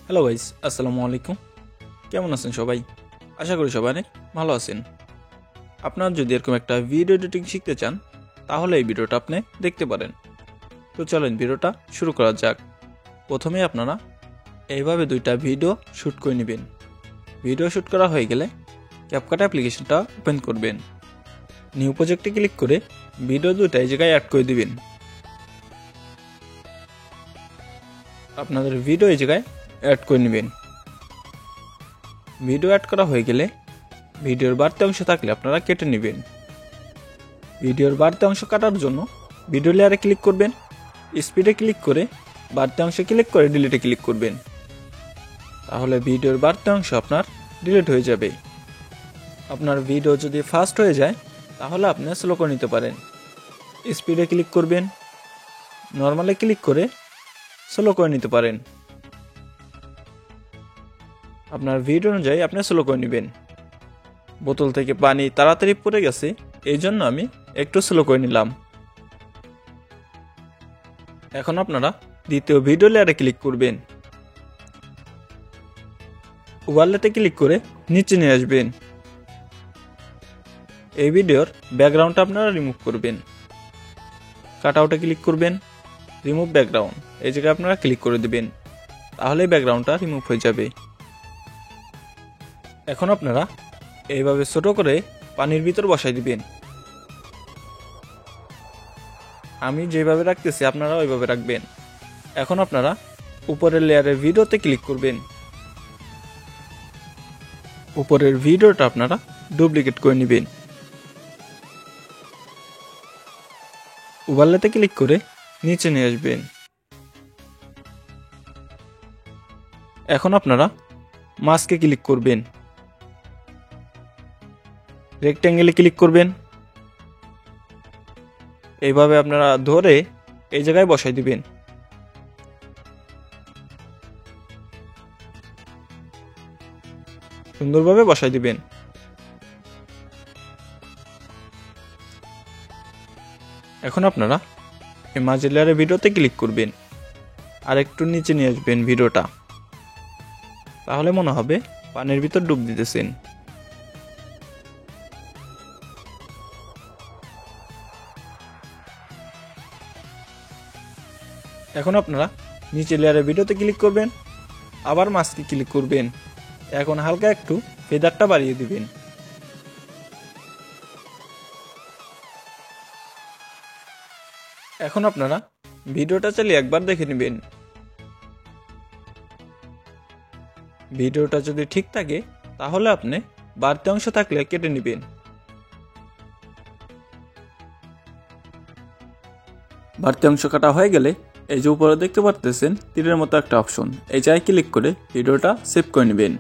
Hello guys, আসসালামু আলাইকুম। কেমন আছেন সবাই? আশা করি সবাই অনেক ভালো আছেন। আপনারা যদি এরকম একটা ভিডিও এডিটিং শিখতে চান তাহলে এই ভিডিওটা আপনি দেখতে পারেন। তো চলেন ভিডিওটা শুরু করা যাক। প্রথমে আপনারা এইভাবে দুইটা ভিডিও শ্যুট করে নেবেন। ভিডিও শ্যুট করা হয়ে গেলে ক্যাপকাট অ্যাপ্লিকেশনটা ওপেন করবেন। নিউ প্রজেক্টে ক্লিক করে ভিডিও দুইটা এই জায়গায় অ্যাড করে দিবেন। আপনাদের ভিডিও এই জায়গায় অ্যাড করে নেবেন। ভিডিও অ্যাড করা হয়ে গেলে ভিডিওর বাড়তি অংশ থাকলে আপনারা কেটে নেবেন। ভিডিওর বাড়তি অংশ কাটার জন্য ভিডিও লেয়ারে ক্লিক করবেন, স্পিডে ক্লিক করে বাড়তি অংশে ক্লিক করে ডিলিটে ক্লিক করবেন। তাহলে ভিডিওর বাড়তি অংশ আপনার ডিলিট হয়ে যাবে। আপনার ভিডিও যদি ফাস্ট হয়ে যায় তাহলে আপনি স্লো করে নিতে পারেন। স্পিডে ক্লিক করবেন, নর্মালে ক্লিক করে স্লো করে নিতে পারেন। আপনার ভিডিও অনুযায়ী আপনি স্লো করে নেবেন। বোতল থেকে পানি তাড়াতাড়ি পড়ে গেছে, এই জন্য আমি একটু স্লো করে নিলাম। এখন আপনারা দ্বিতীয় ভিডিও লেয়ারে ক্লিক করবেন। ওভারলেতে ক্লিক করে নিচে নিয়ে আসবেন। এই ভিডিওর ব্যাকগ্রাউন্ডটা আপনারা রিমুভ করবেন। কাট আউটে ক্লিক করবেন, রিমুভ ব্যাকগ্রাউন্ড এই জায়গায় আপনারা ক্লিক করে দেবেন। তাহলে ব্যাকগ্রাউন্ডটা রিমুভ হয়ে যাবে। এখন আপনারা এইভাবে ছোট করে পানির ভিতর বসাই দিবেন। আমি যেভাবে রাখতেছি আপনারা ওইভাবে রাখবেন। এখন আপনারা উপরের লেয়ারের ভিডিওতে ক্লিক করবেন। উপরের ভিডিওটা আপনারা ডুপ্লিকেট করে নেবেন। ওভারলেতে ক্লিক করে নিচে নিয়ে আসবেন। এখন আপনারা মাস্কে ক্লিক করবেন, রেক্ট্যাঙ্গেলে ক্লিক করবেন। এইভাবে আপনারা ধরে এই জায়গায় বসাই দিবেন। সুন্দরভাবে বসাই দিবেন। এখন আপনারা এই মাঝের লেয়ারের ভিডিওতে ক্লিক করবেন আর একটু নিচে নিয়ে আসবেন ভিডিওটা। তাহলে মনে হবে পানির ভিতর ডুব দিতেছেন। এখন আপনারা নিচে লেয়ারের ভিডিওতে ক্লিক করবেন, আবার মাস্কে ক্লিক করবেন। এখন হালকা একটু ফেদারটা বাড়িয়ে দিবেন। এখন আপনারা ভিডিওটা চালিয়ে একবার দেখে নেবেন। ভিডিওটা যদি ঠিক থাকে তাহলে আপনি বাড়তি অংশ থাকলে কেটে নেবেন। বাড়তি অংশ কাটা হয়ে গেলে এই যে উপরে দেখতে পারতেছেন তীরের মতো একটা অপশন, এই জায়গায় ক্লিক করে ভিডিওটা সেভ করে নেবেন।